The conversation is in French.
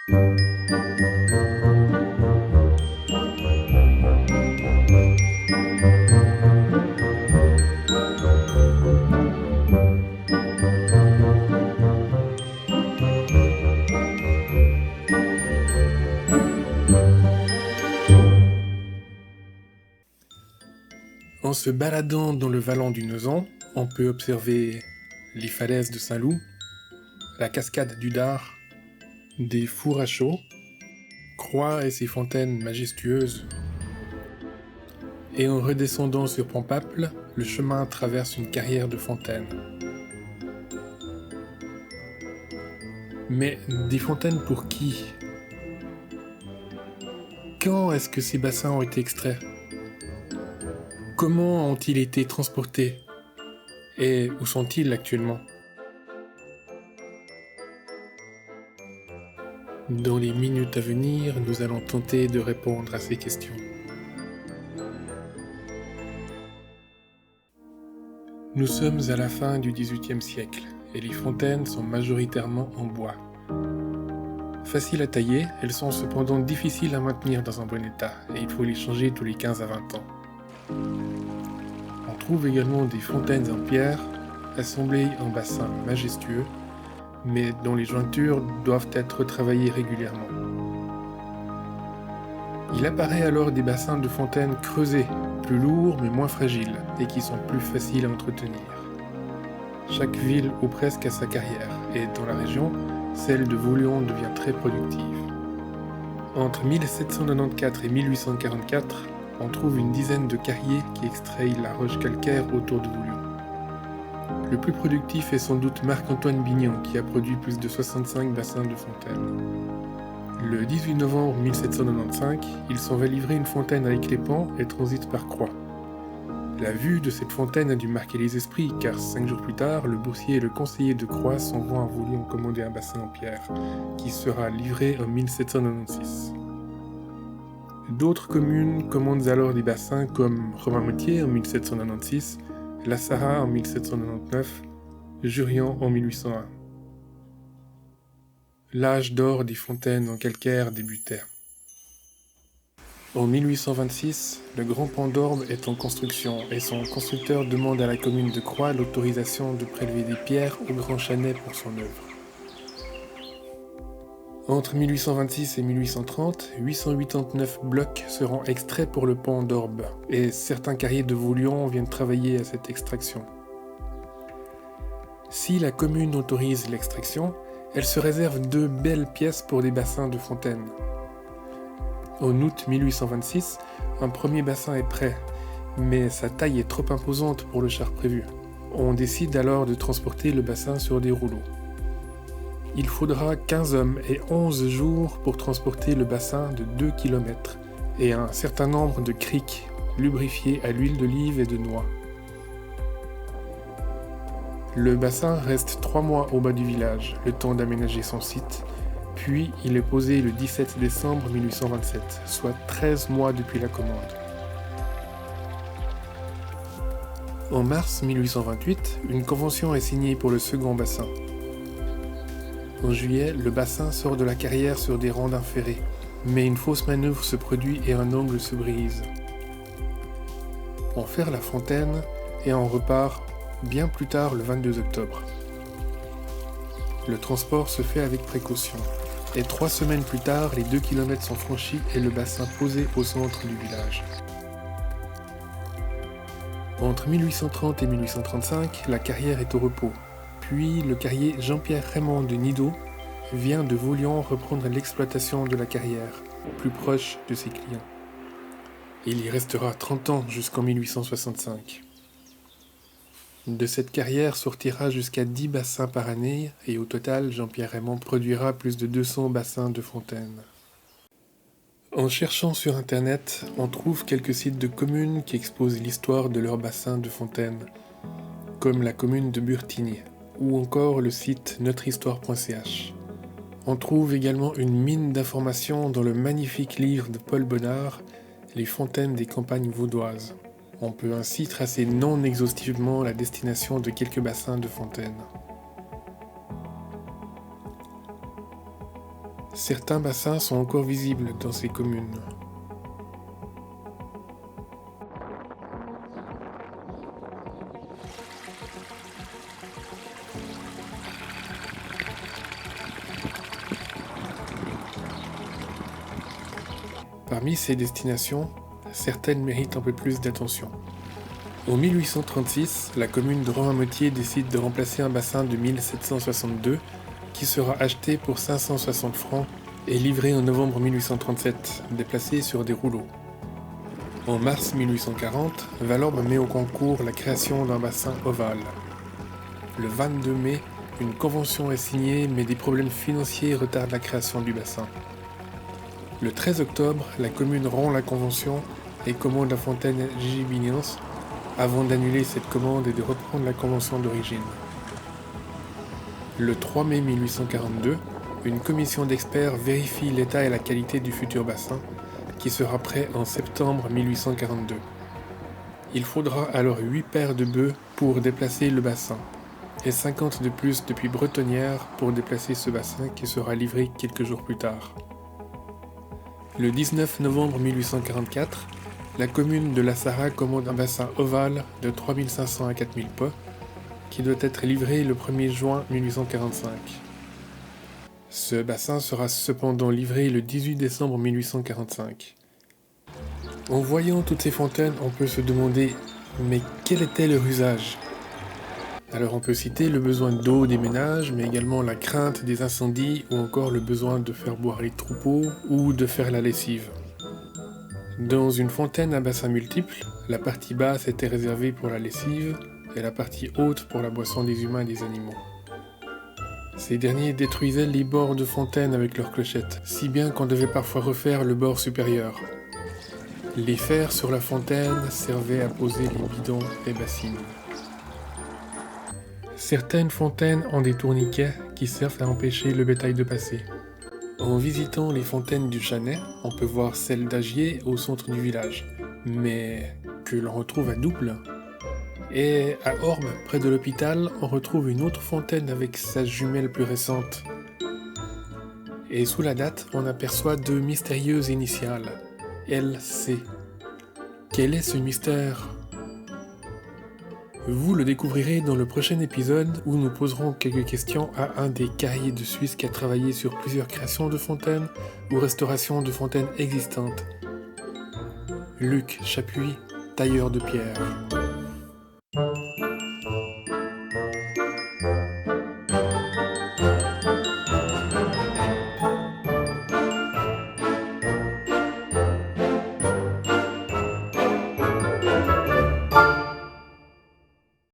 En se baladant dans le vallon du Neuzan, on peut observer les falaises de Saint-Loup, la cascade du Dard, des fours à chaud, Croix et ses fontaines majestueuses. Et en redescendant sur Pompaple, le chemin traverse une carrière de fontaines. Mais des fontaines pour qui? Quand est-ce que ces bassins ont été extraits? Comment ont-ils été transportés? Et où sont-ils actuellement? Dans les minutes à venir, nous allons tenter de répondre à ces questions. Nous sommes à la fin du XVIIIe siècle, et les fontaines sont majoritairement en bois. Faciles à tailler, elles sont cependant difficiles à maintenir dans un bon état, et il faut les changer tous les 15 à 20 ans. On trouve également des fontaines en pierre, assemblées en bassins majestueux, mais dont les jointures doivent être retravaillées régulièrement. Il apparaît alors des bassins de fontaines creusés, plus lourds mais moins fragiles, et qui sont plus faciles à entretenir. Chaque ville ou presque a sa carrière, et dans la région, celle de Voulion devient très productive. Entre 1794 et 1844, on trouve une dizaine de carriers qui extrayent la roche calcaire autour de Voulion. Le plus productif est sans doute Marc-Antoine Bignon qui a produit plus de 65 bassins de fontaines. Le 18 novembre 1795, il s'en va livrer une fontaine à Éclépant et transite par Croix. La vue de cette fontaine a dû marquer les esprits car 5 jours plus tard, le boursier et le conseiller de Croix s'en vont à Voulion commander un bassin en pierre qui sera livré en 1796. D'autres communes commandent alors des bassins comme Romainmôtier en 1796, La Sarraz en 1799, Jurian en 1801. L'âge d'or des fontaines en calcaire débutait. En 1826, le Grand Pont d'Orbe est en construction et son constructeur demande à la commune de Croix l'autorisation de prélever des pierres au Grand Chanet pour son œuvre. Entre 1826 et 1830, 889 blocs seront extraits pour le pont d'Orbe et certains carriers de Voulion viennent travailler à cette extraction. Si la commune autorise l'extraction, elle se réserve 2 belles pièces pour des bassins de fontaines. En août 1826, un premier bassin est prêt, mais sa taille est trop imposante pour le char prévu. On décide alors de transporter le bassin sur des rouleaux. Il faudra 15 hommes et 11 jours pour transporter le bassin de 2 km et un certain nombre de criques lubrifiées à l'huile d'olive et de noix. Le bassin reste 3 mois au bas du village, le temps d'aménager son site, puis il est posé le 17 décembre 1827, soit 13 mois depuis la commande. En mars 1828, une convention est signée pour le second bassin. En juillet, le bassin sort de la carrière sur des rondins ferrés, mais une fausse manœuvre se produit et un angle se brise. On ferre la fontaine et on repart bien plus tard le 22 octobre. Le transport se fait avec précaution, et 3 semaines plus tard, les 2 km sont franchis et le bassin posé au centre du village. Entre 1830 et 1835, la carrière est au repos. Puis le carrier Jean-Pierre Raymond de Nidaud vient de Voulion reprendre l'exploitation de la carrière, plus proche de ses clients. Il y restera 30 ans jusqu'en 1865. De cette carrière sortira jusqu'à 10 bassins par année et au total, Jean-Pierre Raymond produira plus de 200 bassins de fontaines. En cherchant sur internet, on trouve quelques sites de communes qui exposent l'histoire de leurs bassins de fontaines, comme la commune de Burtignes, ou encore le site notrehistoire.ch. On trouve également une mine d'informations dans le magnifique livre de Paul Bonnard, Les fontaines des campagnes vaudoises. On peut ainsi tracer non exhaustivement la destination de quelques bassins de fontaines. Certains bassins sont encore visibles dans ces communes. Parmi ces destinations, certaines méritent un peu plus d'attention. En 1836, la commune de Romainmôtier décide de remplacer un bassin de 1762 qui sera acheté pour 560 francs et livré en novembre 1837, déplacé sur des rouleaux. En mars 1840, Valorbe met au concours la création d'un bassin ovale. Le 22 mai, une convention est signée, mais des problèmes financiers retardent la création du bassin. Le 13 octobre, la commune rompt la convention et commande la fontaine Gibiniens avant d'annuler cette commande et de reprendre la convention d'origine. Le 3 mai 1842, une commission d'experts vérifie l'état et la qualité du futur bassin, qui sera prêt en septembre 1842. Il faudra alors 8 paires de bœufs pour déplacer le bassin, et 50 de plus depuis Bretonnière pour déplacer ce bassin qui sera livré quelques jours plus tard. Le 19 novembre 1844, la commune de La Sarraz commande un bassin ovale de 3500 à 4000 pas, qui doit être livré le 1er juin 1845. Ce bassin sera cependant livré le 18 décembre 1845. En voyant toutes ces fontaines, on peut se demander, mais quel était leur usage ? Alors on peut citer le besoin d'eau des ménages, mais également la crainte des incendies ou encore le besoin de faire boire les troupeaux ou de faire la lessive. Dans une fontaine à bassin multiple, la partie basse était réservée pour la lessive et la partie haute pour la boisson des humains et des animaux. Ces derniers détruisaient les bords de fontaine avec leurs clochettes, si bien qu'on devait parfois refaire le bord supérieur. Les fers sur la fontaine servaient à poser les bidons et bassines. Certaines fontaines ont des tourniquets qui servent à empêcher le bétail de passer. En visitant les fontaines du Chanet, on peut voir celle d'Agier au centre du village, mais que l'on retrouve à Double. Et à Orbe, près de l'hôpital, on retrouve une autre fontaine avec sa jumelle plus récente. Et sous la date, on aperçoit deux mystérieuses initiales, LC. Quel est ce mystère ? Vous le découvrirez dans le prochain épisode où nous poserons quelques questions à un des carriers de Suisse qui a travaillé sur plusieurs créations de fontaines ou restaurations de fontaines existantes. Luc Chapuis, tailleur de pierre.